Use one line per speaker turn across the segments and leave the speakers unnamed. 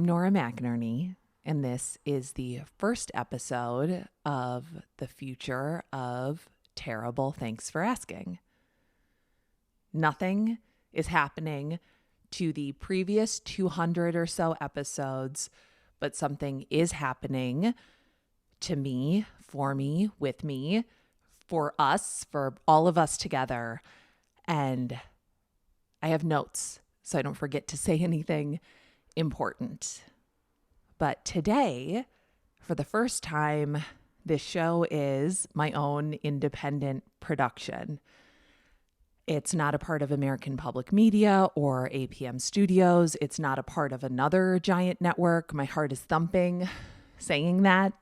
I'm Nora McInerny, and this is the first episode of the future of Terrible Thanks for Asking. Nothing is happening to the previous 200 or so episodes, but something is happening to me, for me, with me, for us, for all of us together. And I have notes so I don't forget to say anything important. But today, for the first time, this show is my own independent production. It's not a part of American Public Media or APM Studios. It's not a part of another giant network. My heart is thumping saying that.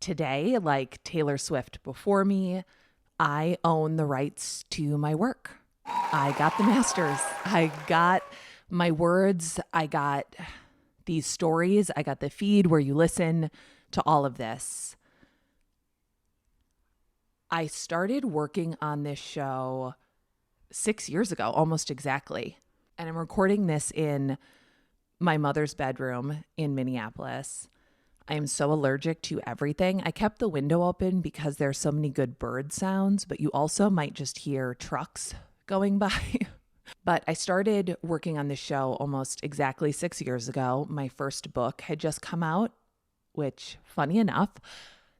Today, like Taylor Swift before me, I own the rights to my work. I got the masters. I got my words. I got these stories. I got the feed where you listen to all of this. I started working on this show 6 years ago, almost exactly. And I'm recording this in my mother's bedroom in Minneapolis. I am so allergic to everything. I kept the window open because there's so many good bird sounds, but you also might just hear trucks going by. But I started working on this show almost exactly 6 years ago. My first book had just come out, which, funny enough,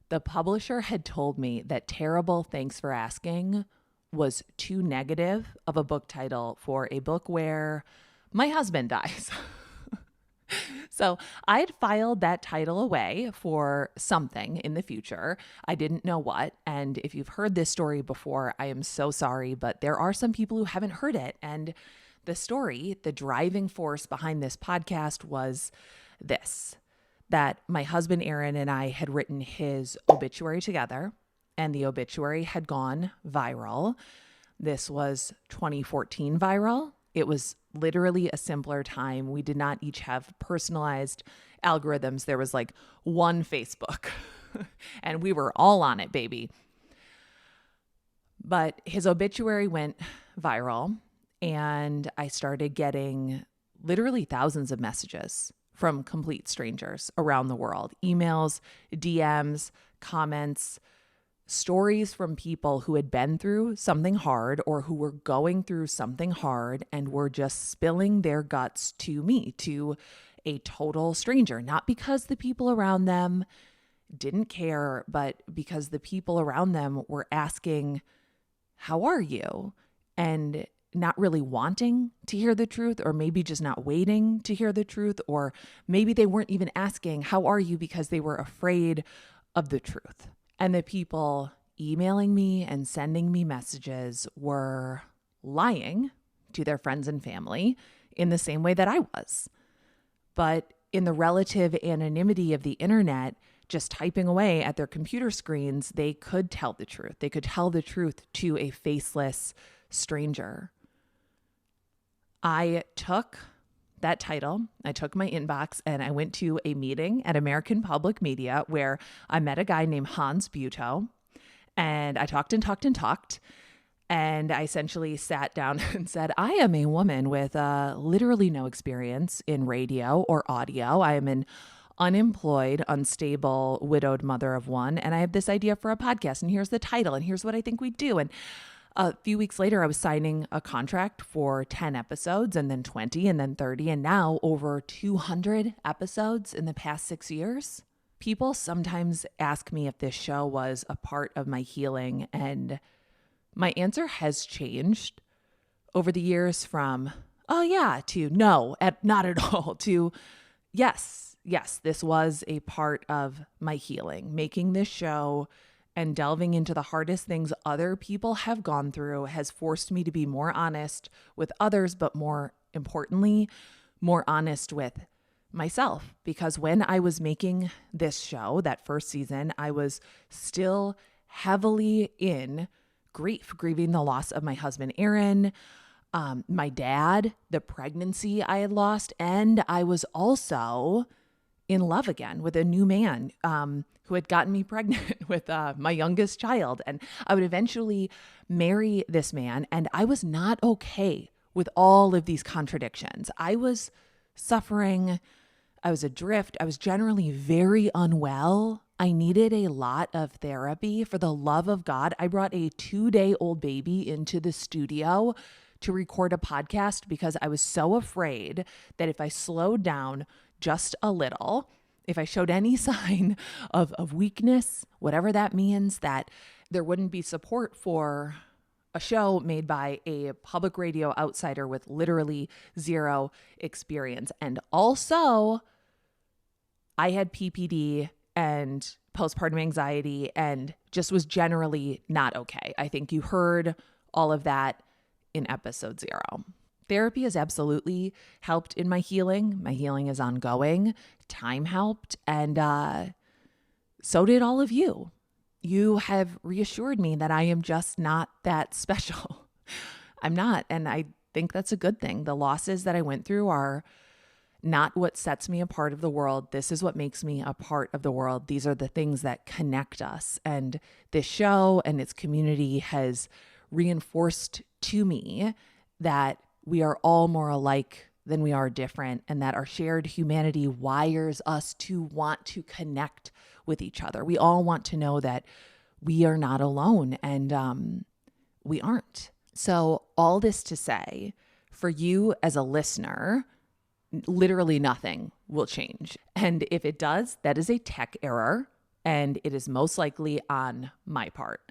the publisher had told me that Terrible Thanks for Asking was too negative of a book title for a book where my husband dies. So I had filed that title away for something in the future. I didn't know what. And if you've heard this story before, I am so sorry, but there are some people who haven't heard it. And the story, the driving force behind this podcast was this, that my husband, Aaron, and I had written his obituary together, and the obituary had gone viral. This was 2014 viral. It was literally a simpler time. We did not each have personalized algorithms. There was like one Facebook and we were all on it, baby. But his obituary went viral and I started getting literally thousands of messages from complete strangers around the world. Emails, DMs, comments, stories from people who had been through something hard or who were going through something hard and were just spilling their guts to me, to a total stranger. Not because the people around them didn't care, but because the people around them were asking, "How are you?" and not really wanting to hear the truth, or maybe just not waiting to hear the truth, or maybe they weren't even asking, "How are you?" because they were afraid of the truth. And the people emailing me and sending me messages were lying to their friends and family in the same way that I was. But in the relative anonymity of the internet, just typing away at their computer screens, they could tell the truth. They could tell the truth to a faceless stranger. I took that title, I took my inbox and I went to a meeting at American Public Media where I met a guy named Hans Buetow, and I talked and talked and talked. And I essentially sat down and said, I am a woman with literally no experience in radio or audio. I am an unemployed, unstable, widowed mother of one. And I have this idea for a podcast. And here's the title. And here's what I think we'd do. And a few weeks later, I was signing a contract for 10 episodes and then 20 and then 30 and now over 200 episodes in the past 6 years. People sometimes ask me if this show was a part of my healing, and my answer has changed over the years from, oh yeah, to no, not at all, to yes, this was a part of my healing. Making this show and delving into the hardest things other people have gone through has forced me to be more honest with others, but more importantly, more honest with myself. Because when I was making this show, that first season, I was still heavily in grieving the loss of my husband, Aaron, my dad, the pregnancy I had lost, and I was also in love again with a new man who had gotten me pregnant with my youngest child. And I would eventually marry this man. And I was not okay with all of these contradictions. I was suffering. I was adrift. I was generally very unwell. I needed a lot of therapy. For the love of God, I brought a 2-day-old baby into the studio to record a podcast because I was so afraid that if I slowed down just a little, if I showed any sign of weakness, whatever that means, that there wouldn't be support for a show made by a public radio outsider with literally zero experience. And also, I had PPD and postpartum anxiety and just was generally not okay. I think you heard all of that in episode 0. Therapy has absolutely helped in my healing. My healing is ongoing. Time helped. And so did all of you. You have reassured me that I am just not that special. I'm not. And I think that's a good thing. The losses that I went through are not what sets me apart of the world. This is what makes me a part of the world. These are the things that connect us. And this show and its community has reinforced to me that we are all more alike than we are different, and that our shared humanity wires us to want to connect with each other. We all want to know that we are not alone, and we aren't. So all this to say, for you as a listener, literally nothing will change. And if it does, that is a tech error, and it is most likely on my part.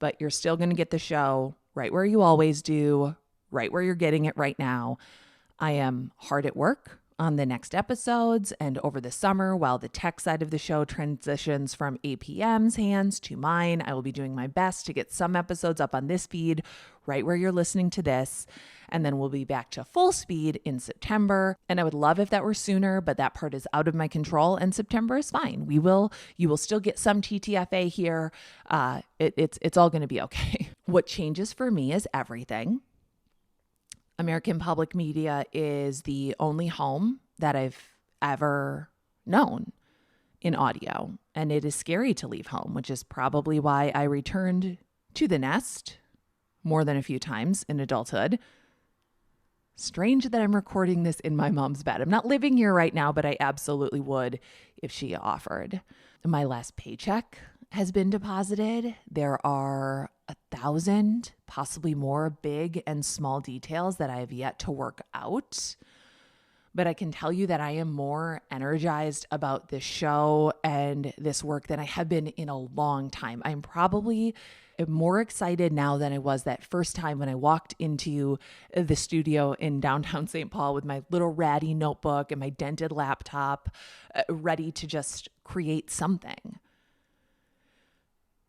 But you're still going to get the show right where you always do, right where you're getting it right now. I am hard at work on the next episodes and over the summer while the tech side of the show transitions from APM's hands to mine. I will be doing my best to get some episodes up on this feed right where you're listening to this. And then we'll be back to full speed in September. And I would love if that were sooner, but that part is out of my control, and September is fine. You will still get some TTFA here. It's all going to be okay. What changes for me is everything. American Public Media is the only home that I've ever known in audio. And it is scary to leave home, which is probably why I returned to the nest more than a few times in adulthood. Strange that I'm recording this in my mom's bed. I'm not living here right now, but I absolutely would if she offered. My last paycheck has been deposited. There are 1,000, possibly more, big and small details that I have yet to work out. But I can tell you that I am more energized about this show and this work than I have been in a long time. I'm probably more excited now than I was that first time when I walked into the studio in downtown St. Paul with my little ratty notebook and my dented laptop, ready to just create something.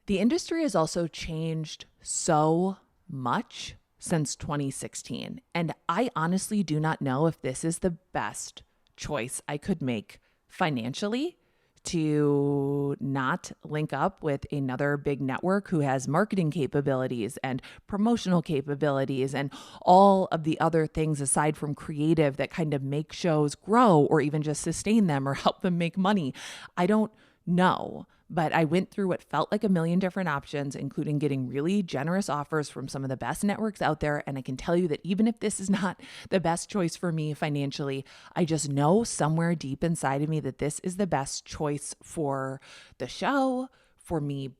The industry has also changed so much since 2016, and I honestly do not know if this is the best choice I could make financially to not link up with another big network who has marketing capabilities and promotional capabilities and all of the other things aside from creative that kind of make shows grow or even just sustain them or help them make money. I don't know. But I went through what felt like a million different options, including getting really generous offers from some of the best networks out there. And I can tell you that even if this is not the best choice for me financially, I just know somewhere deep inside of me that this is the best choice for the show, for me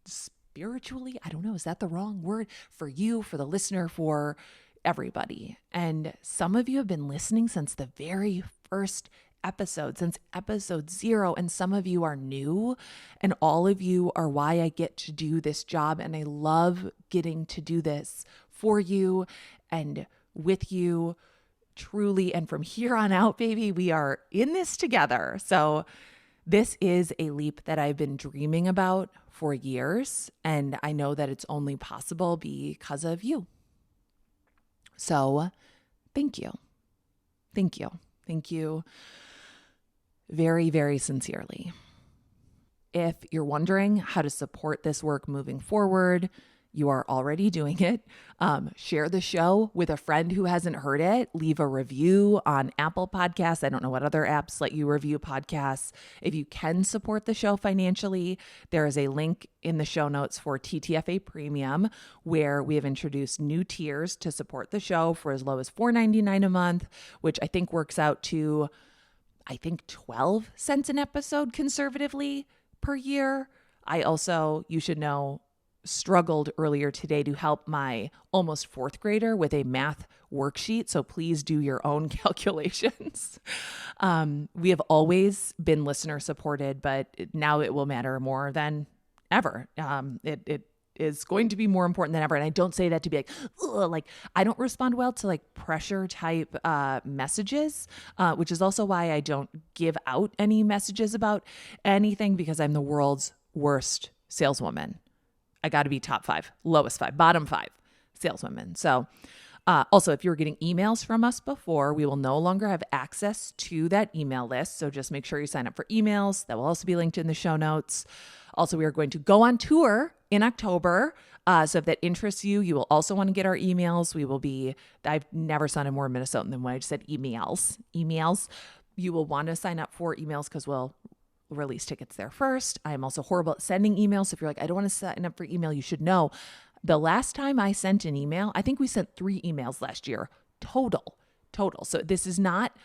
spiritually. I don't know, is that the wrong word? For you, for the listener, for everybody. And some of you have been listening since the very first episode, since episode 0, and some of you are new, and all of you are why I get to do this job, and I love getting to do this for you and with you, truly. And from here on out, baby, we are in this together. So this is a leap that I've been dreaming about for years, and I know that it's only possible because of you. So thank you. Thank you. Thank you very, very sincerely. If you're wondering how to support this work moving forward, You are already doing it. Share the show with a friend who hasn't heard it. Leave a review on Apple Podcasts. I don't know what other apps let you review podcasts. If you can support the show financially, there is a link in the show notes for TTFA Premium, where we have introduced new tiers to support the show for as low as $4.99 a month, which I think works out to, 12 cents an episode conservatively per year. I also, you should know, struggled earlier today to help my almost fourth grader with a math worksheet. So please do your own calculations. We have always been listener supported, but now it will matter more than ever. It is going to be more important than ever. And I don't say that to be like I don't respond well to like pressure type messages, which is also why I don't give out any messages about anything, because I'm the world's worst saleswoman. I got to be top 5, lowest 5, bottom 5 saleswomen. So also, if you were getting emails from us before, we will no longer have access to that email list. So just make sure you sign up for emails. That will also be linked in the show notes. Also, we are going to go on tour in October. So if that interests you, you will also want to get our emails. I've never sounded more Minnesotan than when I just said emails. You will want to sign up for emails because we'll release tickets there first. I'm also horrible at sending emails. If you're like, I don't want to sign up for email, you should know the last time I sent an email, I think we sent 3 emails last year, total. So this is not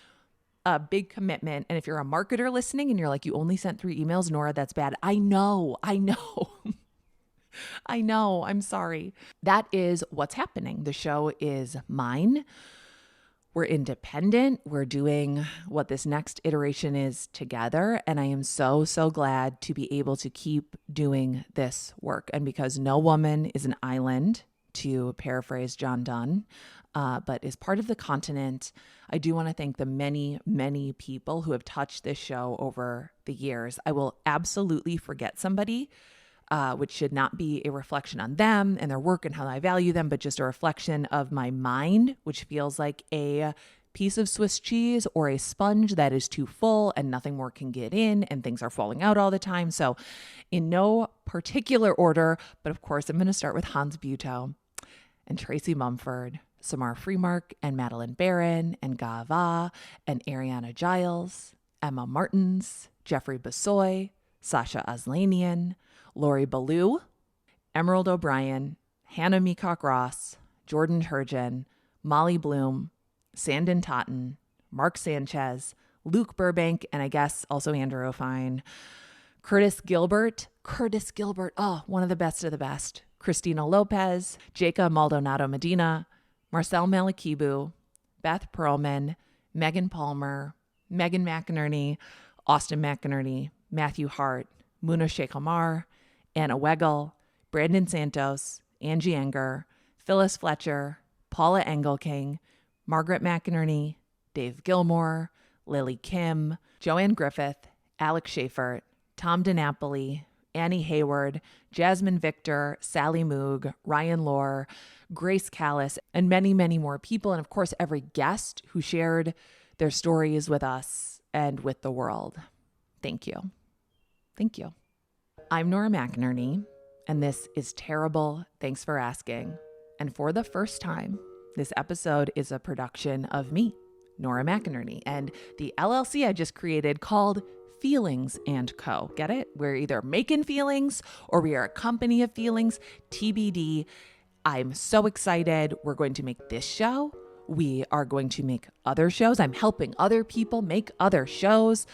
a big commitment. And if you're a marketer listening and you're like, you only sent 3 emails, Nora, that's bad. I know. I'm sorry. That is what's happening. The show is mine. We're independent. We're doing what this next iteration is together. And I am so, so glad to be able to keep doing this work. And because no woman is an island, to paraphrase John Donne, but is part of the continent, I do want to thank the many, many people who have touched this show over the years. I will absolutely forget somebody, which should not be a reflection on them and their work and how I value them, but just a reflection of my mind, which feels like a piece of Swiss cheese or a sponge that is too full and nothing more can get in and things are falling out all the time. So in no particular order, but of course, I'm going to start with Hans Buetow and Tracy Mumford, Samar Freemark and Madeline Barron and Gava and Ariana Giles, Emma Martins, Jeffrey Besoy, Sasha Aslanian, Lori Ballou, Emerald O'Brien, Hannah Meacock Ross, Jordan Turgeon, Molly Bloom, Sandon Totten, Mark Sanchez, Luke Burbank, and I guess also Andrew O'Fine, Curtis Gilbert, one of the best of the best, Christina Lopez, Jacob Maldonado Medina, Marcel Malakibu, Beth Perlman, Megan Palmer, Megan McInerny, Austin McInerny, Matthew Hart, Muna Sheikh Omar, Anna Weggel, Brandon Santos, Angie Enger, Phyllis Fletcher, Paula Engelking, Margaret McInerny, Dave Gilmore, Lily Kim, Joanne Griffith, Alex Schaefer, Tom DiNapoli, Annie Hayward, Jasmine Victor, Sally Moog, Ryan Lohr, Grace Callis, and many, many more people. And of course, every guest who shared their stories with us and with the world. Thank you. Thank you. I'm Nora McInerny, and this is Terrible. Thanks for asking. And for the first time, this episode is a production of me, Nora McInerny, and the LLC I just created called Feelings & Co. Get it? We're either making feelings or we are a company of feelings, TBD. I'm so excited. We're going to make this show. We are going to make other shows. I'm helping other people make other shows.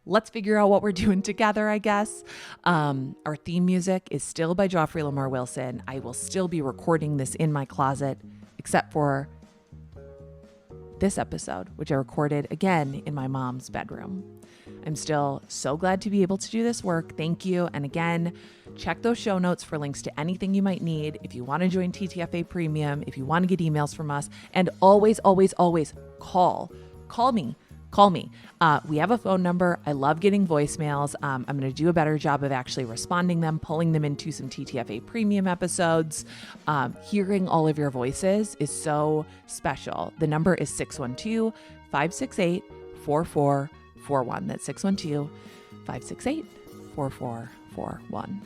Let's figure out what we're doing together, I guess. Our theme music is still by Joffrey Lamar Wilson. I will still be recording this in my closet, except for this episode, which I recorded again in my mom's bedroom. I'm still so glad to be able to do this work. Thank you. And again, check those show notes for links to anything you might need. If you want to join TTFA Premium, if you want to get emails from us, and always, always, always call me. We have a phone number. I love getting voicemails. I'm going to do a better job of actually responding them, pulling them into some TTFA Premium episodes. Hearing all of your voices is so special. The number is 612-568-4441. That's 612-568-4441.